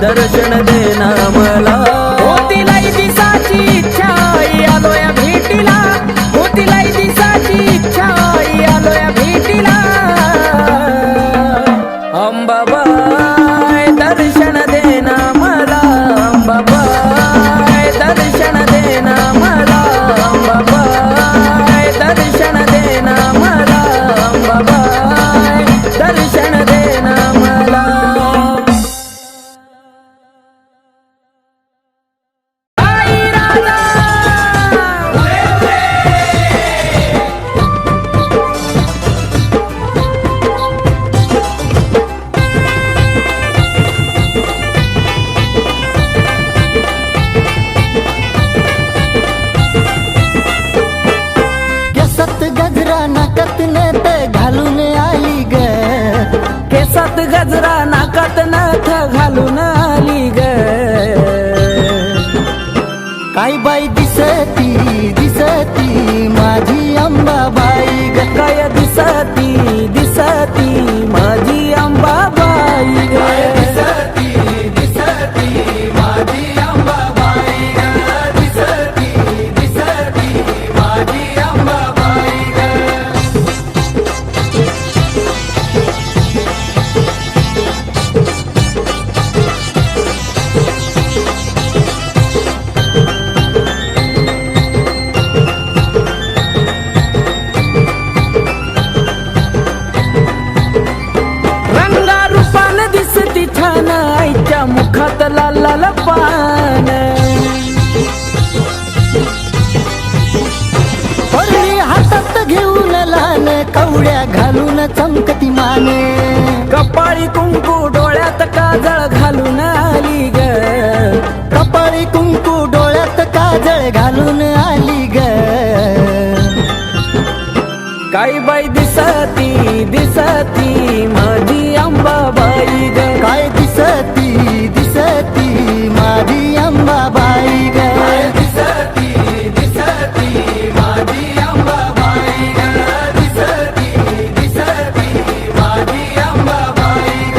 दर्शन देना मला. होतीलाई दिसाची इच्छा आलोया भेटीला, होतीलाई दिसाची इच्छा आलोया भेटीला. अंबाबाई दर्शन देना मला, अंबाबाई दर्शन देना मला, अंबाबाई दर्शन देना मला, अंबाबाई दर्शन देना मला. केसात गजरा नाकात नथ घालून आली ग. काय बाई दिसती दिसती माझी अंबाबाई ग. काय दिसती दिसती माझी अंबाबाई ग. दिसती दिसती माझी अंबाबाई ग. दिसती दिसती माझी अंबाबाई ग. रंगारूपान दिसती छान आईच्या मुखात लाल लाल पान. परळी हातात घेऊन लहान कवड्या घालून चमकती माने. कपाळी कुंकू डोळ्यात काजळ घालून आली ग. कपाळी कुंकू डोळ्यात काजळ घालून आली ग. काय बाई दिसती दिसती माझी अंबाबाई ग. काय दिसती दिसती माझी अंबाबाई ग. दिसती दिसती माझी अंबाबाई ग. दिसती दिसती माझी अंबाबाई ग.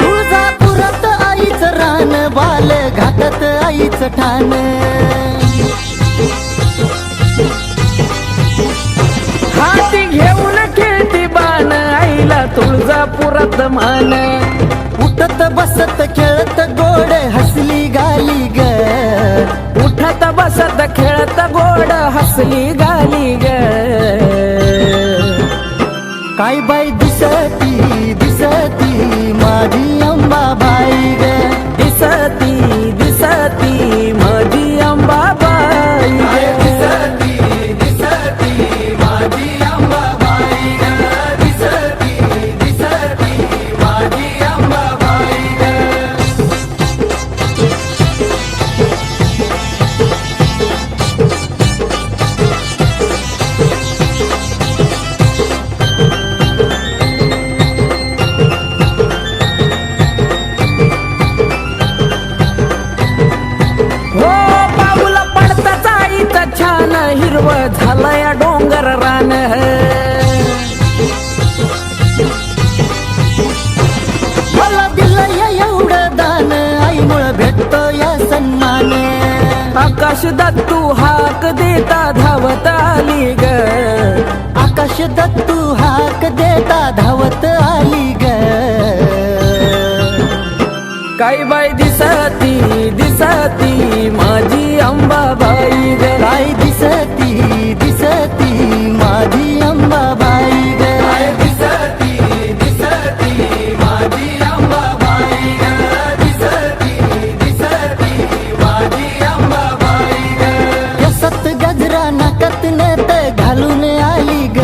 तुळजापुरात आईचं रान बाल घाटात आईचं ठाण. हाती घेऊन खेळती बाण आईला तुळजापुरात मान. उठत बसत खेळत गोड हसली गाली ग. उठत बसत खेळत गोड हसली गाली ग. काय बाई दिसती दिसती माझी अंबाबाई ग. दिसती दिसती माझी अंबाबाई ग. दिसती दिसती माझी अंबाबाई ग. दिसती दिसती माझी अंबाबाई ग. हो पाऊला पडताच आईचा छान हिरव झालंय डोंगर रान. मला दिलं एवढं दान आईमुळं भेटतो या सन्मान. आकाश दत्तू हाक देता धावत आली ग. आकाश दत्तू हाक देता धावत आली ग. काय बाई दिसती दिसती माझी अंबाबाई ग. काय दिसती दिसती माझी अंबाबाई ग. दिसती दिसती माझी अंबाबाई ग. दिसती दिसती माझी अंबाबाई ग. केसात गजरा नाकात नथ घालून आली ग.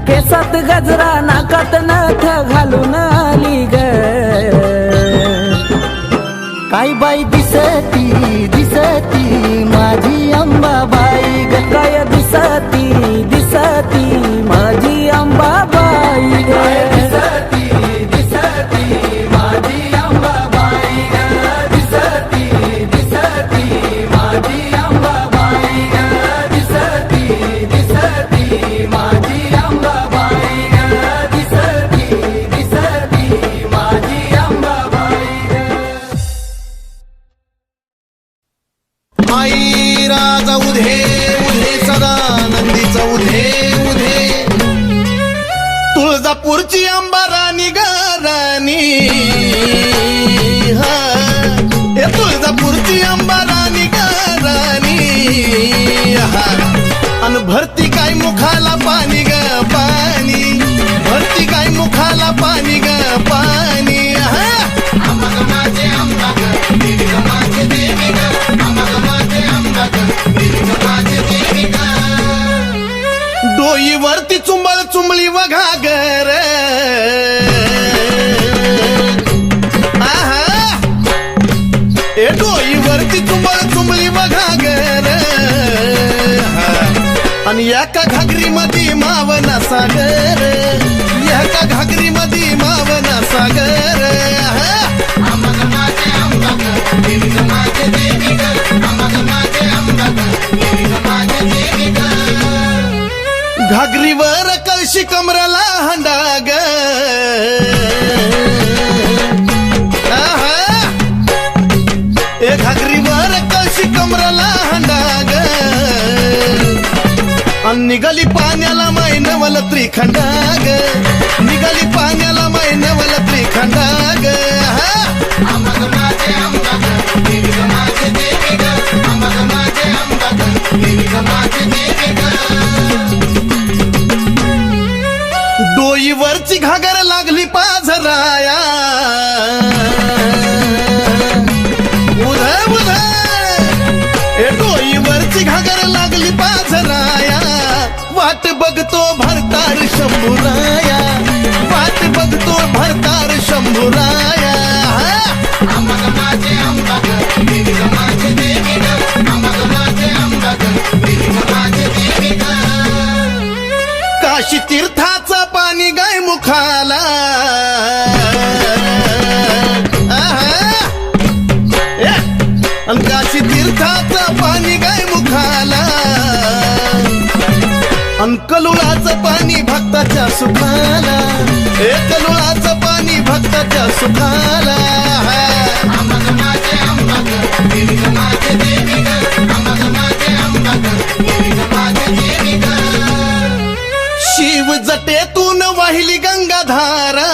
केसात गजरा नाकात नथ घालून आली ग. काय बाई दिसती दिसती माझी अंबाबाई ग. काय दिसती दिसती माझी अंबाबाई ग. दिसती अंबाराणी गाराणी हा हे तुळजापूरची अंबाराणी गाराणी हा अन भरती काय मुखाला पाणी ग पाणी भरती काय मुखाला पाणी ग पाणी हा डोईवरती चुंबळ चुंबळी वघागर आहा ए डोईवरती चुंबळ चुंबळी वघागर आणि एका घागरी मध्ये मावना सागर एका घागरी मध्ये मावना सागर घागरीवर कळशी कमराला हंडाग ए घागरीवर कळशी कमराला हंडाग अन निघाली पाण्याला मैनवल त्रिखंडाग निघाली पाण्याला मैनवल त्रिखंडाग डोईवरची घागर लागली पाझराया उध उध ए डोईवरची घागर लागली पाझराया वाट बघतो भरतार शंभूराया वाट बघतो भरतार शंभूराया काशी तीर्थाचं पाणी गाय मुखाला काशी तीर्थाचं पाणी गाय मुखाला अन कलुळाचं पाणी भक्ताच्या सुखाला ए कलुळाचं पाणी भक्ताच्या सुखाला शिव जटेतून वाहिली गंगाधारा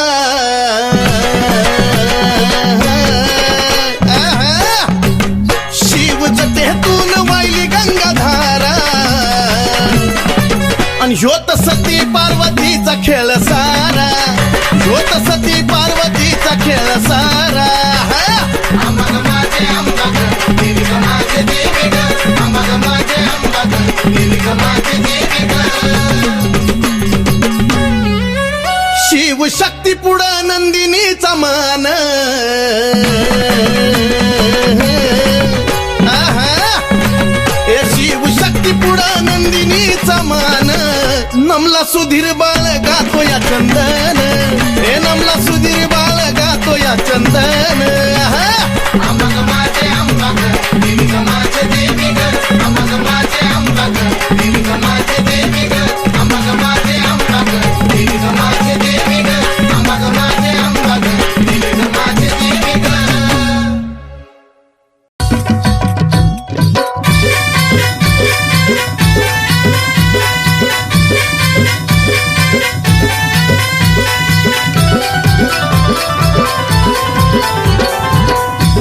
शिव जटेतून वाहिली गंगाधारा आणि ह्योत सती पार्वतीचा खेळ सारा ह्योत सती पार्वतीचा खेळ सारा शिव शक्ती पुढं नंदिनीचा मान ए शिव शक्ती पुढं नंदिनीचा मान नमला सुधीर बाळ गातो या चंदन ए नमला सुधीर बाळ गातो या चंदन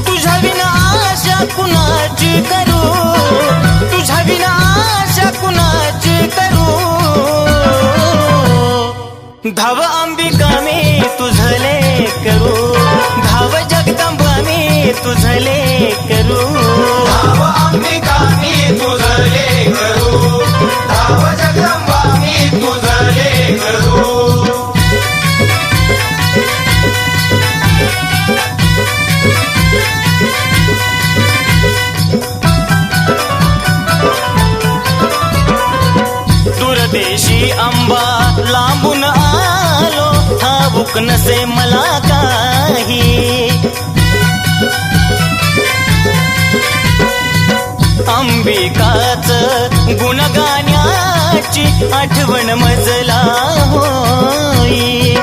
तुझ्या विना आशा कुणाची करू तुझ्या विना आशा कुणाची करू धाव अंबिका मी तुझले करू धाव जगदंबा मी तुझले करू धाव अंबिका मी तुझले करू धाव जगदंबा मी तुझले करू दुर्देशी अंबा लांबून आलो ठाऊक नसे मला काही अंबिकाच गुणगाण्याची आठवण मजला होई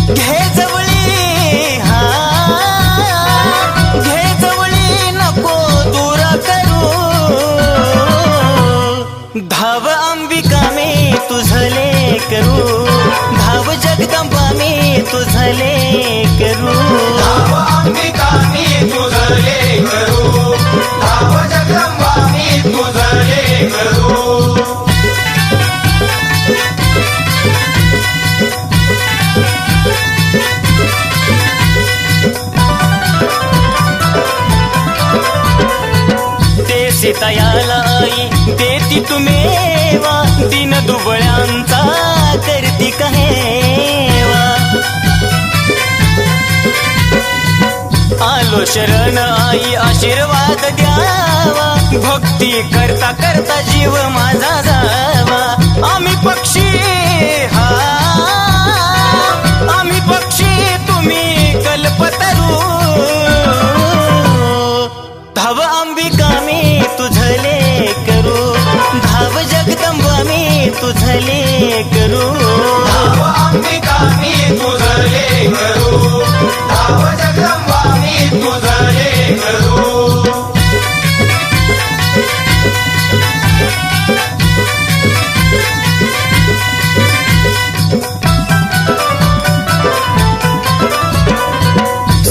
घे जवळी हा घे जवळी नको दूर करू धाव अंबिका मी तुझले करू धाव जगदंबा मी तुझले करू अंबिका मी तुझले करू धाव जगदंबा मी तुझले करू ते सीतायाला आई देती तुम्हेवा दिन दुबळ्यांचा करती कहेवा आलो शरण आई आशीर्वाद द्यावा भक्ती करता करता जीव माझा जावा आम्ही पक्षी हा आम्ही पक्षी तुम्ही कल्पतरू धाव अंबिका मी तुझले करू धाव जगदंबा मी तुझले करू अंबिका मी तुझले करू धाव जगदंबा मी तुझले करू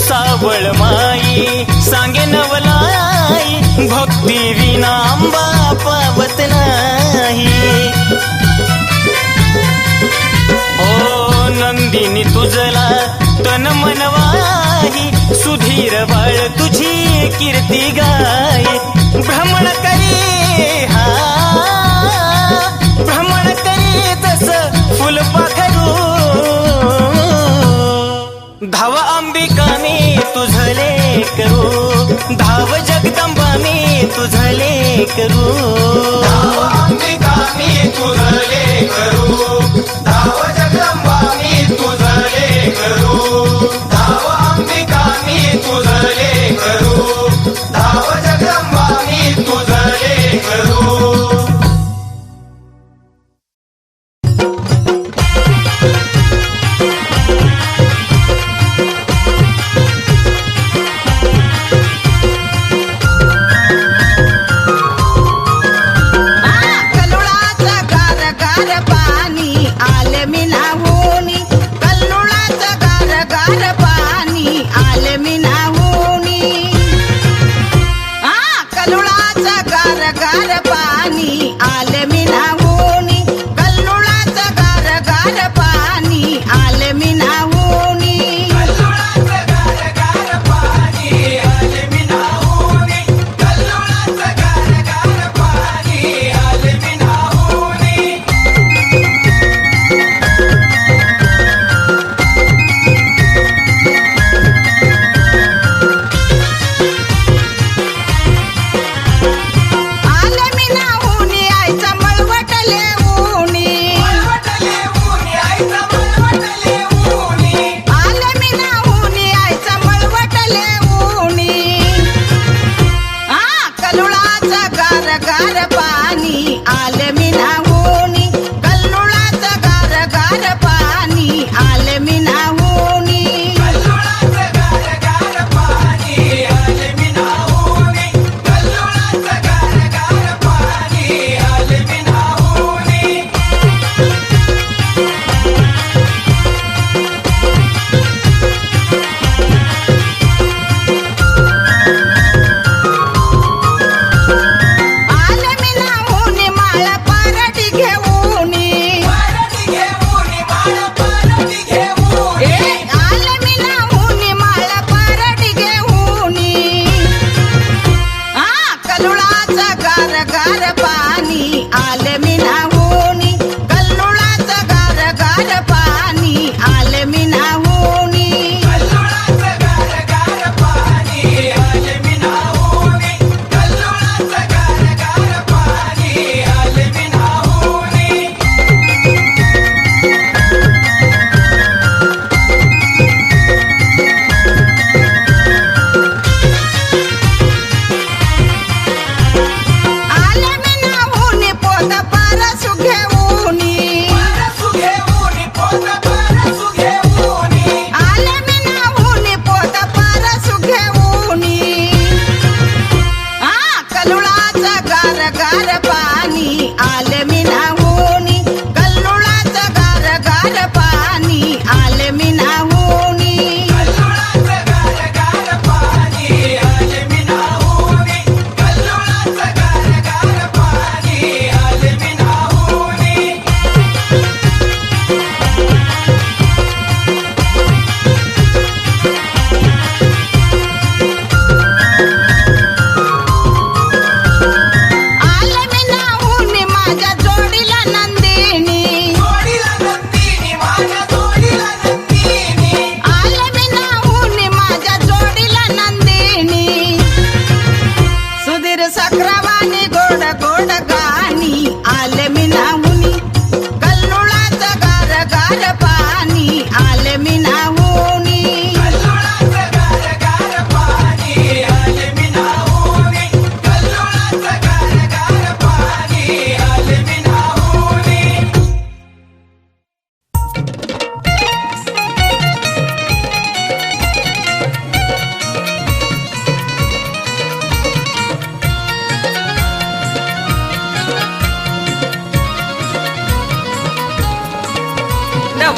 सावळ माई सांगे नवलाई भक्ती विना अंबा पावत नाही ओ नंदिनी तुझला तन मनवाही सुधीर बाळ तुझी कीर्ती गाय भ्रमण करी हा भ्रमण करी तस फुलपाखरू धाव अंबिका मी तुझले करू धाव जगदंबा मी तुझले करू अंबिका मी तुझले करू धाव जगदंबा मी तुझले करू धाव अंबिका मी तुझले करू धाव जगदंबा मी तुझले करू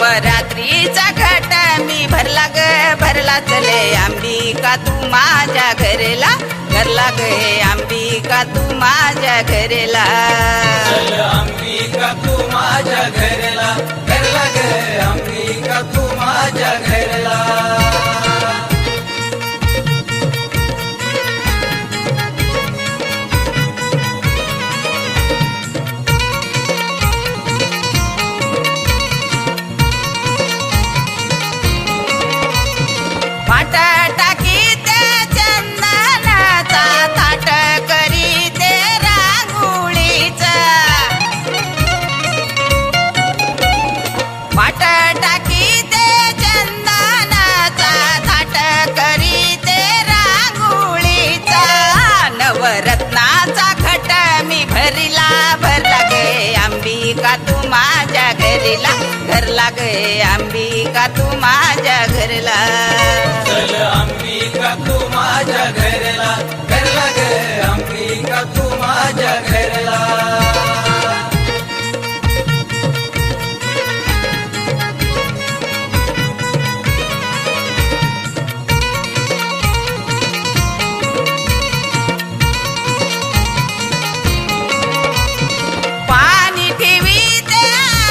नवरात्रीचा घट मी भरला ग भरला चले अंबिका तू माझ्या घरला घरला ग अंबिका तू माझ्या घरला अंबिका तू माझ्या घरला घरला ग अंबिका तू माझ्या घरला पाट टाकी ते चंदनाचा ताट करी ते रांगोळीचा पाट टाकी ते चंदनाचा ताट करी ते रांगोळीचा नवरत्नाचा घट मी भरला भरला गे अंबिका तू माझ्या घरला घरला गे अंबिका तू माझ्या घरला अंबिका तू माझ्या घरला घरला ग अंबिका तू माझ्या घरला पाणी ठेवी ते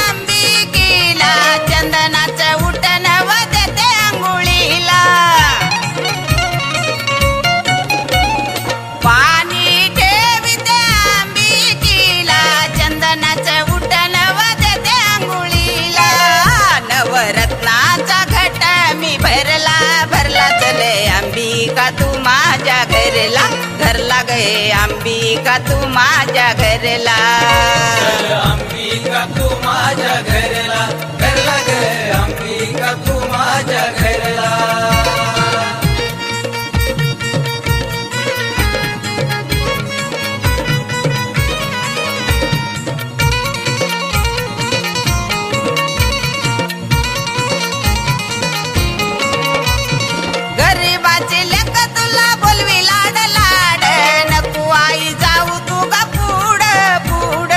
अंबिकेला चंदनाचं उठण देते आंघोळीला पाणी ठेवी ते अंबिकेला चंदनाचं उठण देते आंघोळीला नवरत्नाचा घट मी भरला भरला चले अंबिका तू माझ्या घरला घरला गे अंबिका तू माझ्या घरला अंबिका तू माझ्या घरला घरला ग अंबिका तू माझ्या घरला गरीबाचे लेक तुला बोलवी लाड लाड नको आई जाऊ तू ग पुढ पुढ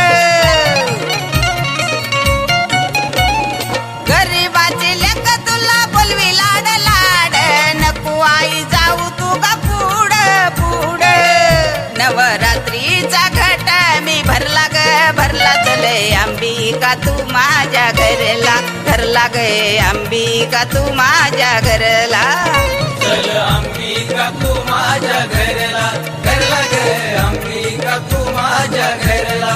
गरीबाचे लेक तुला बोलवी लाड लाड नको आई जाऊ तू ग पुढ पुढ नवरात्रीचा घट मी भरला ग भरला चले अंबिका तू माझ्या घरला घरला गे अंबिका तू माझ्या घरला अंबिका तू माझ्या घरला घरला ग अंबिका तू माझ्या घरला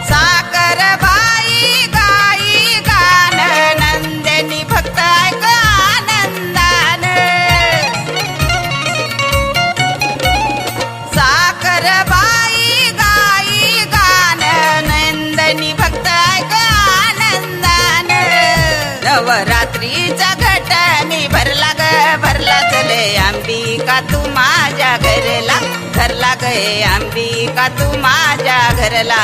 साकर बाई गाई गान नंदिनी भक्त ऐक आनंदान साकर बाई गाई गान नंदिनी भक्त ऐक आनंदान नवरात्रीचा घट मी भरला ग भरला चले अंबिका तू माझ्या घरला घरला गे अंबिका तू माझ्या घरला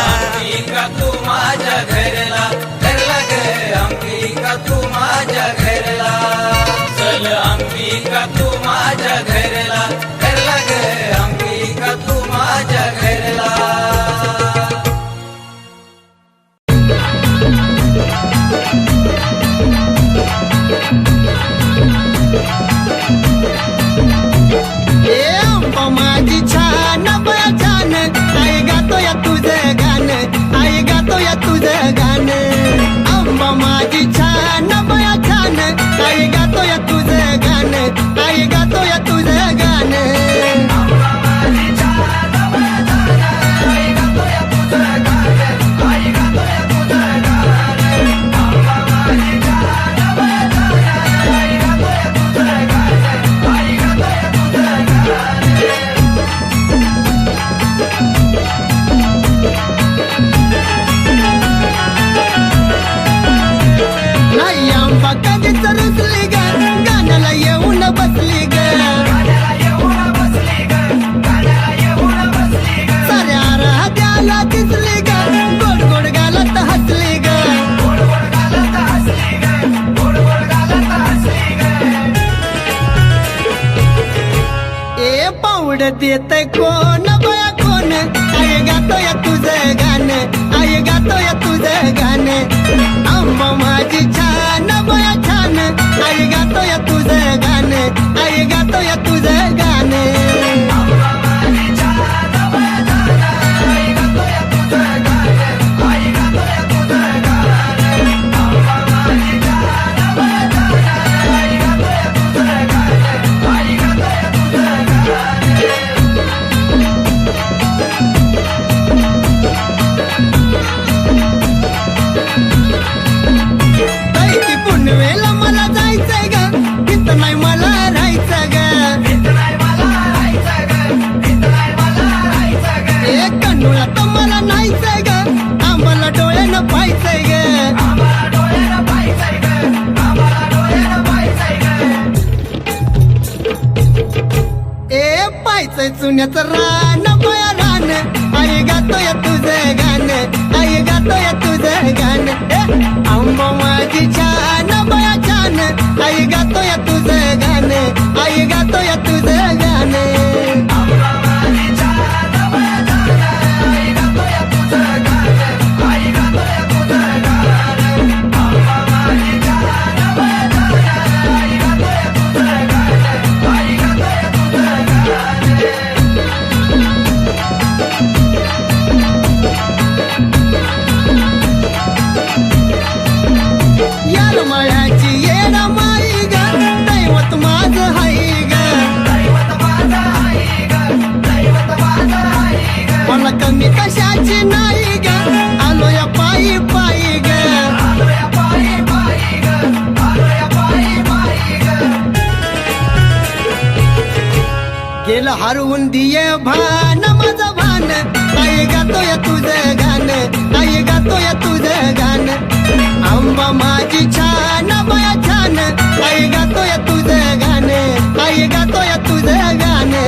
अंबिका तू माझ्या घरला घरला ग अंबिका तू माझ्या घरला चल अंबिका तू माझ्या घरला घरला ग अंबिका तू माझ्या घरला माझी छान बया छान आई गातो या तुझं गाणं आई गातो या तुझं गाणं अंबा माझी छान बया छान आई गातो या तुझं गाणं आई गातो या तुझं गाणं नाही आंबा कधीच रुसली ग गाण्याला येऊन बसली ग साऱ्या राहत्याला दिसली ग गोड गोड गालात हसली ग आवडत येत कोण बया कोण आई गातोय तुझं गाणं आई गातोय तुझं गाणं आंबा माझी छान बया छान आई गातोय तुझं गाणं आई गातोय तुझं गाणं ती पुनवेला मला जायचंय ग इथं नाही मला राहायचं ग एक कन्नूला तर मला नाहीचंय ग आम्हाला डोळ्यानं पाहायचंय ग ए पाहायचंय चुन्याचं रान बया रान आई गातोय तुझं गाणं आई गातोय तुझं गाणं आंबा माझी छान बया छान आई गातोय तुझं गाणं आई गातोय तुझं गाणं यार मायाची येणा माई ग दैवत माझं हाय ग मला कमी कशाची नाही ग आलो या पायी पायी ग गेलं हरवून दिये भान माझं भान आई गातोय तुझं गाणं आई गातोय तुझं गाणं आंबा माझी छान बया छान आई गातोय तुझं गाणं आई गातोय तुझं गाणं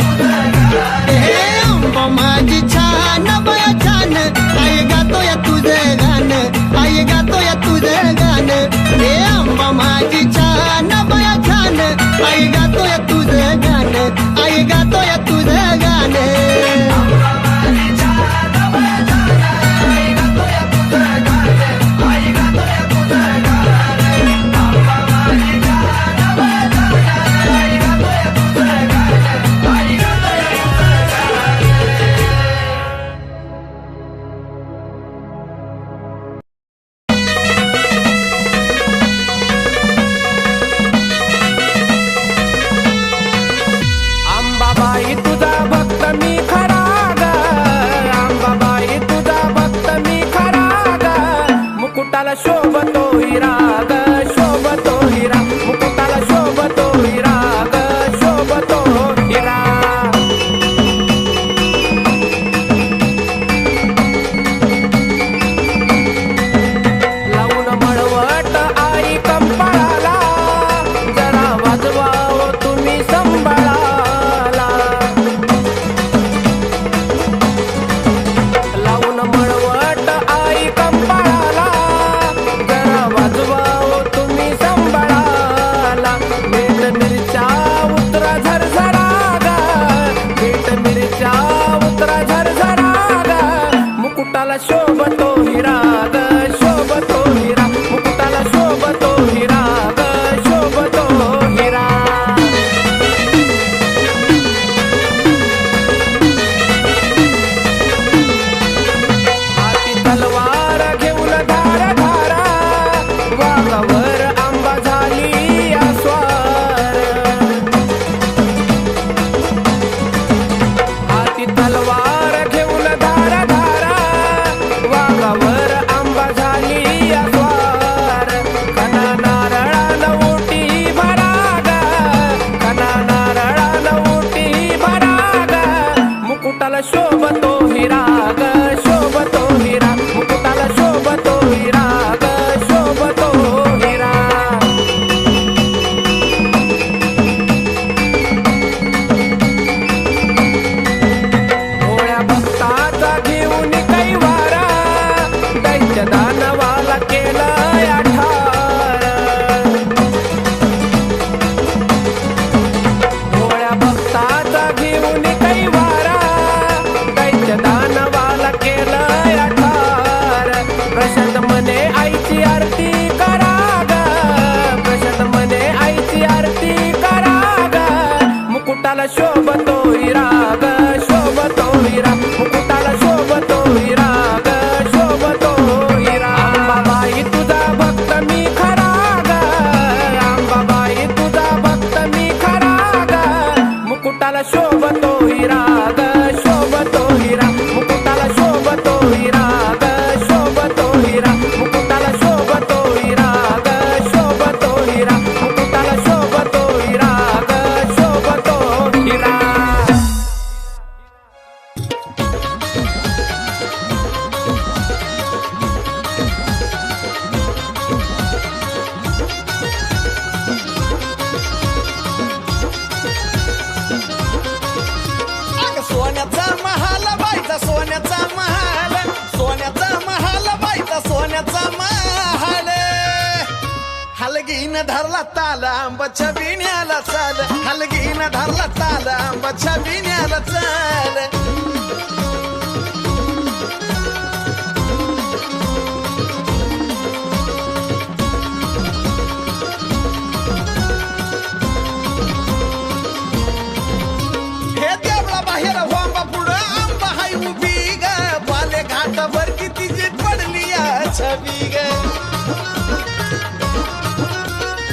हे आंबा माझी छान बया छान आई गातोय तुझं गाणं आई गातोय तुझं गाणं हे आंबा माझी छान बया छान आई गातोय तुझं गाणं आई गातोय तुझं गाणं शोभतो हिरा ग शोभतो हिरा मुकुटाला शोभतो हिरा ग शोभतो हिरा मुकुटाला शोभतो हिरा ग शोभतो हिरा मुकुटाला शोभतो हिरा ग शोभतो हिरा सोन्याचा महाल बाईचा सोन्याचा महाल सोन्याचा महाल बाईचा सोन्याचा महाल हलगीन धरला ताल आंबाच्या बिण्याला चाल हलगीन धरला ताल आंबाच्या बिण्याला चाल हे देवळा बाहेर वांबा पुढं आंबा हाय उभी ग बाले घाटावर किती जी पडली या छबी ग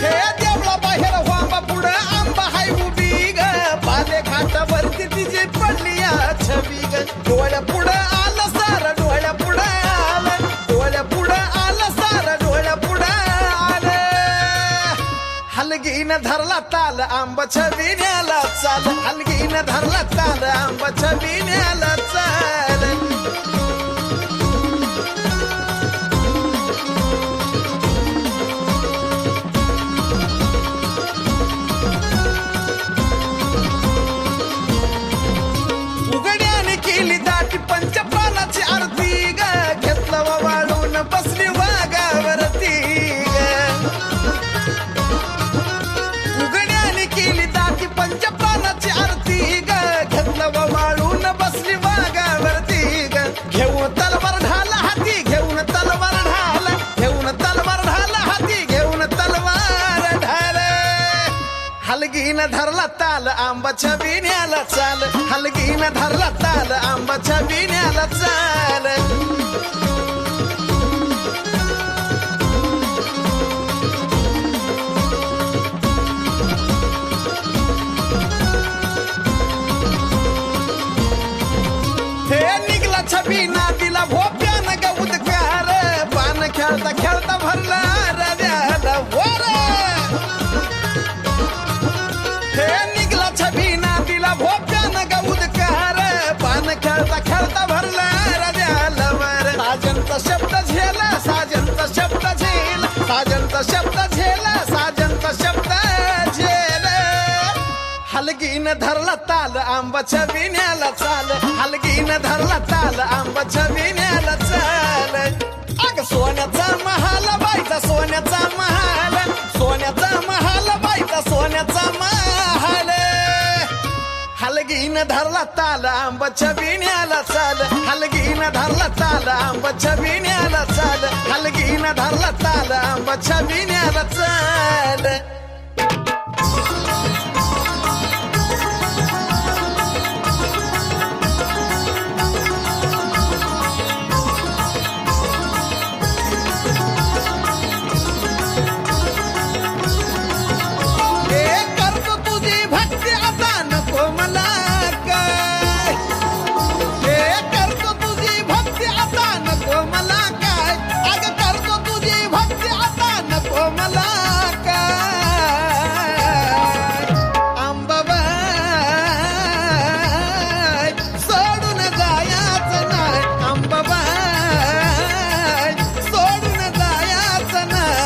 हे देवळा बाहेर वांबा पुढं आंबा हाय उभी ग बाले घाटावर किती जी पडली या छबी ग डोळ्या पुढं आलं सार डोळ्या पुढं आलं डोळ्या पुढं आलं सार डोळ्या पुढं आलं हलगीन धरला ताल आंबाच्या बिण्याला चाल हलगीन धरला ताल आंबाच्या बिण्याला चाल उघड्याने केली दाटी पंचप्राणाची आरती ग घेतलं वाळून बसली वाघावरती उघड्याने केली दाटी पंचप्राणाची आरती ग घेतलं वाळून बसली वाघावरती ग घेऊन तलवार ढाल हाती घेऊन तलवार ढाल घेऊन तलवार ढाल हाती घेऊन तलवार ढाल हलगीन धरला ताल आंबाच्या बिण्याला चाल हलगीन धरला ताल आंबाच्या बिण्याला चाल हे निघला छबी नातीला भोप्यान गौदकार पान खेळता खेळता भरला रव्याला वर हे निघला छबी नातीला भोप्यान गौदकार पान खेळता खेळता भरला रव्याला वर साजनचा शब्द झेला साजनचा शब्द झेल साजनचा शब्द झेला साजनचा शब्द झेल हलगीन धरला ताल आंबाच्या बिण्याला चाल हलगीन धरला ताल आंबाच्या बिण्याला चाल अग सोन्याचा महाल बाईचा सोन्याचा महाल सोन्याचा महाल बाईचा सोन्याचा महाल हलगीन धरला ताल आंबाच्या बिण्याला चाल हलगीन धरला ताल आंबाच्या बिण्याला चाल हलगीन धरला ताल आंबाच्या बिण्याला चाल करतो तुझी भक्ती आता नको मला काय हे करतो तुझी भक्ती आता नको मला काय अग करतो तुझी भक्ती आता नको मला काय अंबाबाई सोडून जायचं नाही अंबाबाई सोडून जायचं नाही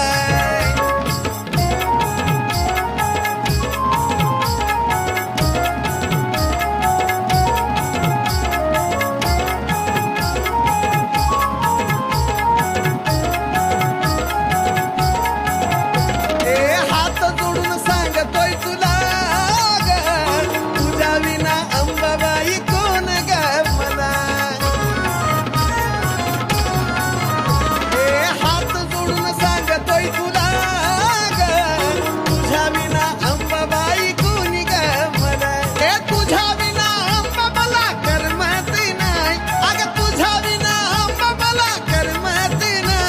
हात जोडून सांगतोय तुला ग तुझ्या विना अंबाबाई कोण ग मला हात जोडून सांगतोय तुला ग तुझ्या विना अंबाबाई कोणी ग मला तुझ्या विना अंबा मला करमत नाही अग तुझ्या विना अंबा मला करमत नाही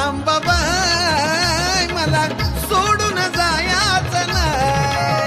अंबाबाई मला सोडून जायचं नाही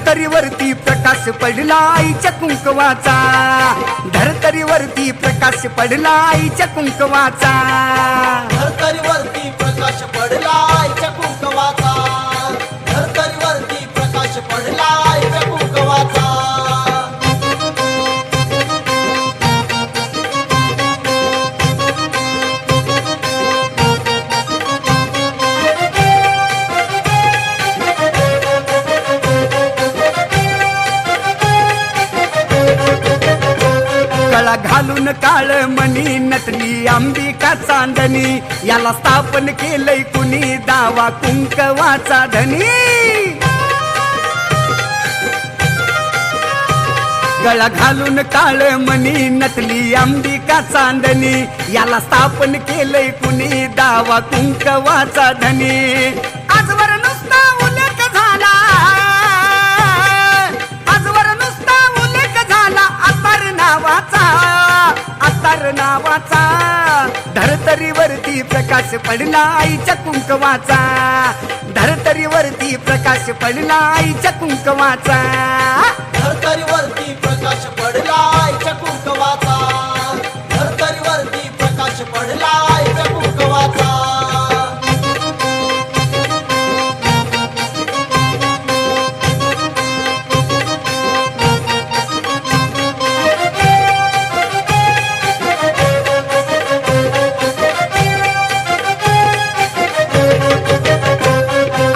धरतरीवरती प्रकाश पडला आईच्या कुंकवाचा, धरतरीवरती प्रकाश पडला आईच्या कुंकवाचा. धरतरीवरती प्रकाश पडला आईच्या कुंकवाचा, धरतरीवरती प्रकाश पडला आईच्या कुंकवाचा. गळा घालून काळ मणी नटली अंबिका चांदणी, याला स्थापन केलंय कुणी दावा कुंकवाचा धनी. गळा घालून काळ मणी नटली अंबिका चांदणी, याला स्थापन केलंय कुणी दावा कुंकवाचा धनी. आजवर नुसता उल्लेख झाला, आजवर नुसता उल्लेख झाला अत्तर नावाचा, अत्तर नावाचा. धरतरीवरती प्रकाश पडला आईच्या कुंकवाचा, धरतरीवरती प्रकाश पडला आईच्या कुंकवाचा. धरतरीवरती प्रकाश पडला आईच्या कुंकवाचा, धरतरीवरती प्रकाश पडला आईच्या कुंकवाचा.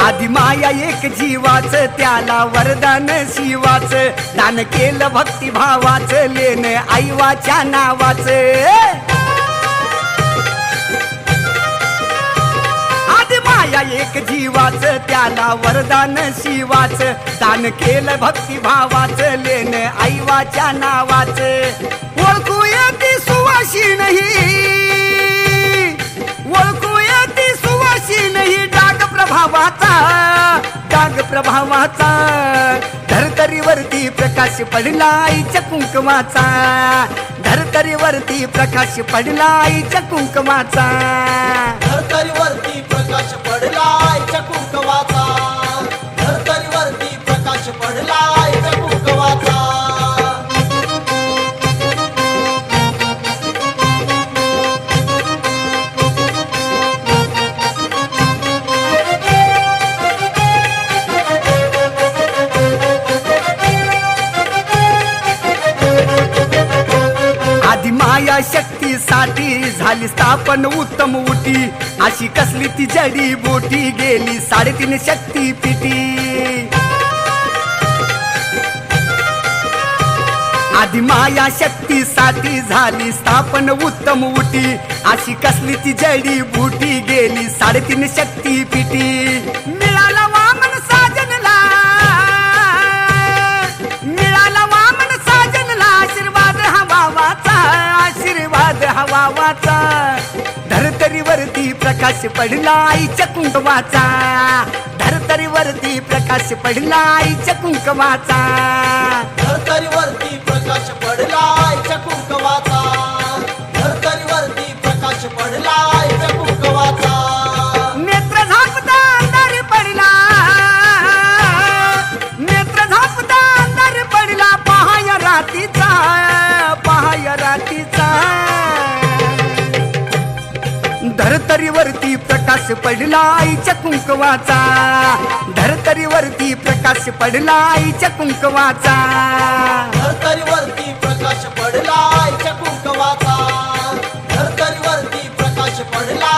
आधी माया एक जीवाच, त्याला वरदान शिवाच, दान केलं भक्तिभावाच, लेन आईवाच्या नावाच. आधी माया एक जीवाच, त्याला वरदान शिवाच, दान केलं भक्तिभावाच, लेन आईवाच्या नावाच. ओळखूया ती सुवाशी नाही, ओळखूया ती सुवाशी नाही डाग प्रभावाचा, डाग प्रभावाचा. धरतरीवरती प्रकाश पडला आईच्या कुंकवाचा, धरतरीवरती प्रकाश पडला आईच्या कुंकवाचा. धरतरीवरती प्रकाश पडला आईच्या कुंकवाचा, धरतरीवरती प्रकाश पडला आईच्या कुंकवाचा. आधी माया शक्तीसाठी झाली स्थापन उत्तम उटी, अशी कसली ती जडी बोटी गेली 3.5 शक्तीपीठी. आधी माया शक्तीसाठी झाली स्थापन उत्तम उटी, अशी कसली ती जडी बुटी गेली 3.5 शक्तीपीठी. मिळाला वामन साजनला, मिळाला वामन साजनला आशीर्वाद हवावाचा, आशीर्वाद हवावाचा. धरतरीवरती प्रकाश पडला आईच्या कुंकवाचा, धरतरीवरती प्रकाश पडला आईच्या कुंकवाचा. धरतरीवरती प्रकाश पडला आईच्या कुंकवाचा, धरतरीवरती प्रकाश पडला आईच्या कुंकवाचा. नेत्र झापता अंधार पडला, नेत्र झापता अंधार पडला, पहाय रातीचा, पहाय रातीचा. धरतरीवरती प्रकाश पडला आईच्या कुंकवाचा, धरतरीवरती प्रकाश पडला आईच्या कुंकवाचा. धरतरीवरती प्रकाश पडला आईच्या कुंकवाचा, धरतरीवरती प्रकाश पडला